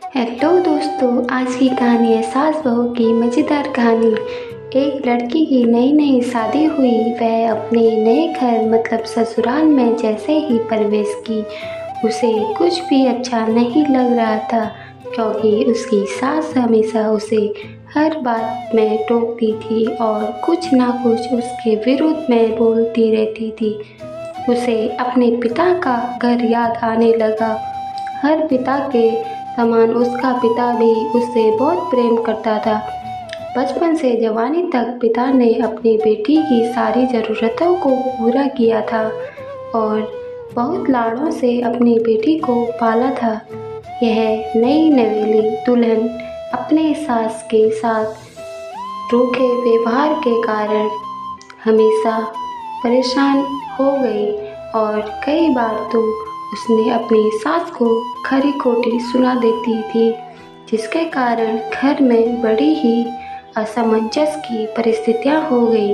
Hello दोस्तों, आज की कहानी है सास बहू की मज़ेदार कहानी। एक लड़की की नई नई शादी हुई। वह अपने नए घर मतलब ससुराल में जैसे ही प्रवेश की, उसे कुछ भी अच्छा नहीं लग रहा था, क्योंकि उसकी सास हमेशा उसे हर बात में टोकती थी और कुछ ना कुछ उसके विरुद्ध में बोलती रहती थी। उसे अपने पिता का घर याद आने लगा। हर पिता के समान उसका पिता भी उससे बहुत प्रेम करता था। बचपन से जवानी तक पिता ने अपनी बेटी की सारी ज़रूरतों को पूरा किया था और बहुत लाड़ों से अपनी बेटी को पाला था। यह नई नवेली दुल्हन अपने सास के साथ रूखे व्यवहार के कारण हमेशा परेशान हो गई और कई बार तो उसने अपनी सास को खरी खोटी सुना देती थी, जिसके कारण घर में बड़ी ही असमंजस की परिस्थितियां हो गई।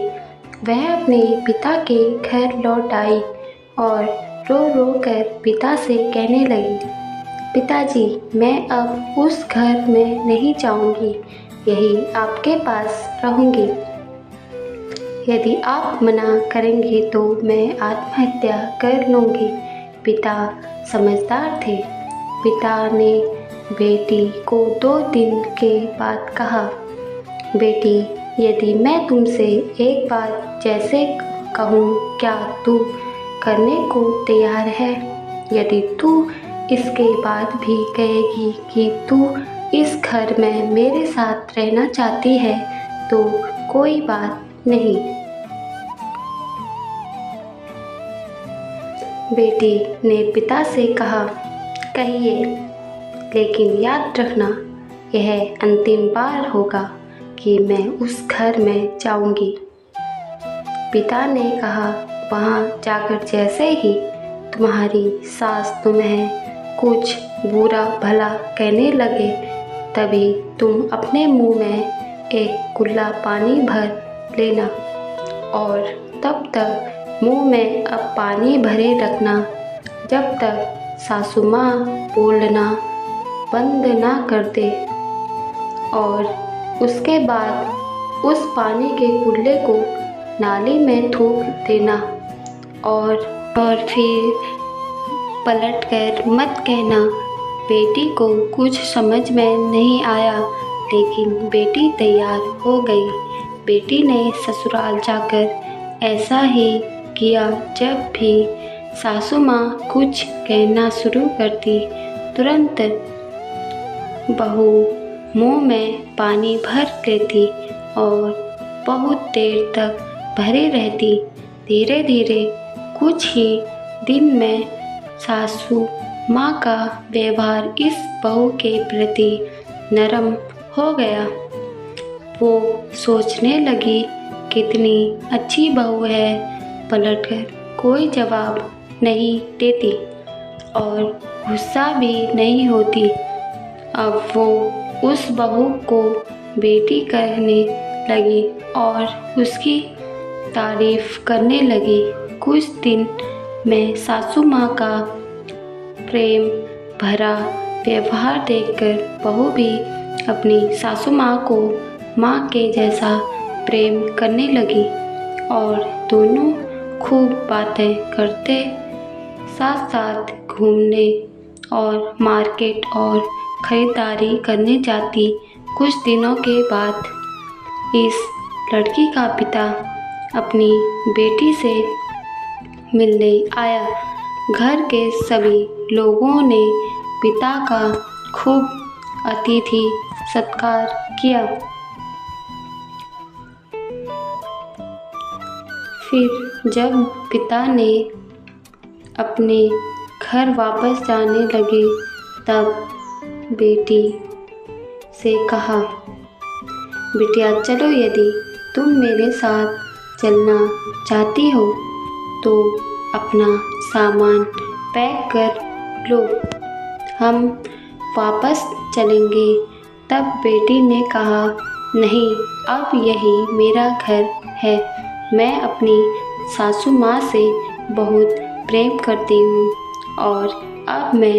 वह अपने पिता के घर लौट आई और रो रो कर पिता से कहने लगी, पिताजी, मैं अब उस घर में नहीं जाऊंगी, यही आपके पास रहूंगी। यदि आप मना करेंगे तो मैं आत्महत्या कर लूँगी। पिता समझदार थे। पिता ने बेटी को 2 दिन के बाद कहा, बेटी, यदि मैं तुमसे एक बात जैसे कहूँ, क्या तू करने को तैयार है? यदि तू इसके बाद भी कहेगी कि तू इस घर में मेरे साथ रहना चाहती है तो कोई बात नहीं। बेटी ने पिता से कहा, कहिए, लेकिन याद रखना, यह अंतिम बार होगा कि मैं उस घर में जाऊंगी। पिता ने कहा, वहाँ जाकर जैसे ही तुम्हारी सास तुम्हें कुछ बुरा भला कहने लगे, तभी तुम अपने मुंह में एक कुल्ला पानी भर लेना और तब तक मुंह में अब पानी भरे रखना जब तक सासू माँ बोलना बंद ना कर दे, और उसके बाद उस पानी के कुल्ले को नाली में थूक देना और फिर पलटकर मत कहना। बेटी को कुछ समझ में नहीं आया, लेकिन बेटी तैयार हो गई। बेटी ने ससुराल जाकर ऐसा ही किया। जब भी सासू माँ कुछ कहना शुरू करती, तुरंत बहू मुंह में पानी भर लेती और बहुत देर तक भरे रहती। धीरे धीरे कुछ ही दिन में सासू माँ का व्यवहार इस बहू के प्रति नरम हो गया। वो सोचने लगी, कितनी अच्छी बहू है, पलटकर कोई जवाब नहीं देती और गुस्सा भी नहीं होती। अब वो उस बहू को बेटी कहने लगी और उसकी तारीफ करने लगी। कुछ दिन में सासू माँ का प्रेम भरा व्यवहार देखकर बहू भी अपनी सासू माँ को माँ के जैसा प्रेम करने लगी और दोनों खूब बातें करते, साथ साथ घूमने और मार्केट और ख़रीदारी करने जाती। कुछ दिनों के बाद इस लड़की का पिता अपनी बेटी से मिलने आया। घर के सभी लोगों ने पिता का खूब अतिथि सत्कार किया। फिर जब पिता ने अपने घर वापस जाने लगे, तब बेटी से कहा, बिटिया चलो, यदि तुम मेरे साथ चलना चाहती हो तो अपना सामान पैक कर लो, हम वापस चलेंगे। तब बेटी ने कहा, नहीं, अब यही मेरा घर है। मैं अपनी सासू माँ से बहुत प्रेम करती हूँ और अब मैं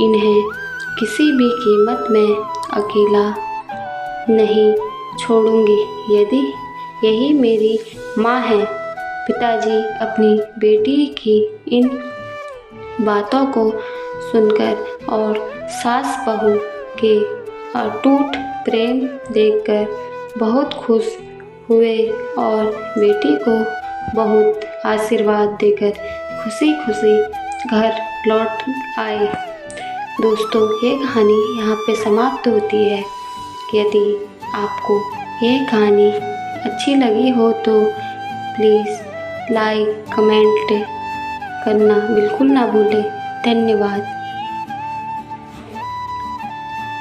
इन्हें किसी भी कीमत में अकेला नहीं छोड़ूंगी। यदि यही मेरी माँ है। पिताजी अपनी बेटी की इन बातों को सुनकर और सास बहू के अटूट प्रेम देखकर बहुत खुश हुए और बेटी को बहुत आशीर्वाद देकर खुशी खुशी घर लौट आए। दोस्तों, ये कहानी यहाँ पे समाप्त होती है। यदि आपको ये कहानी अच्छी लगी हो तो प्लीज़ लाइक कमेंट करना बिल्कुल ना भूलें। धन्यवाद।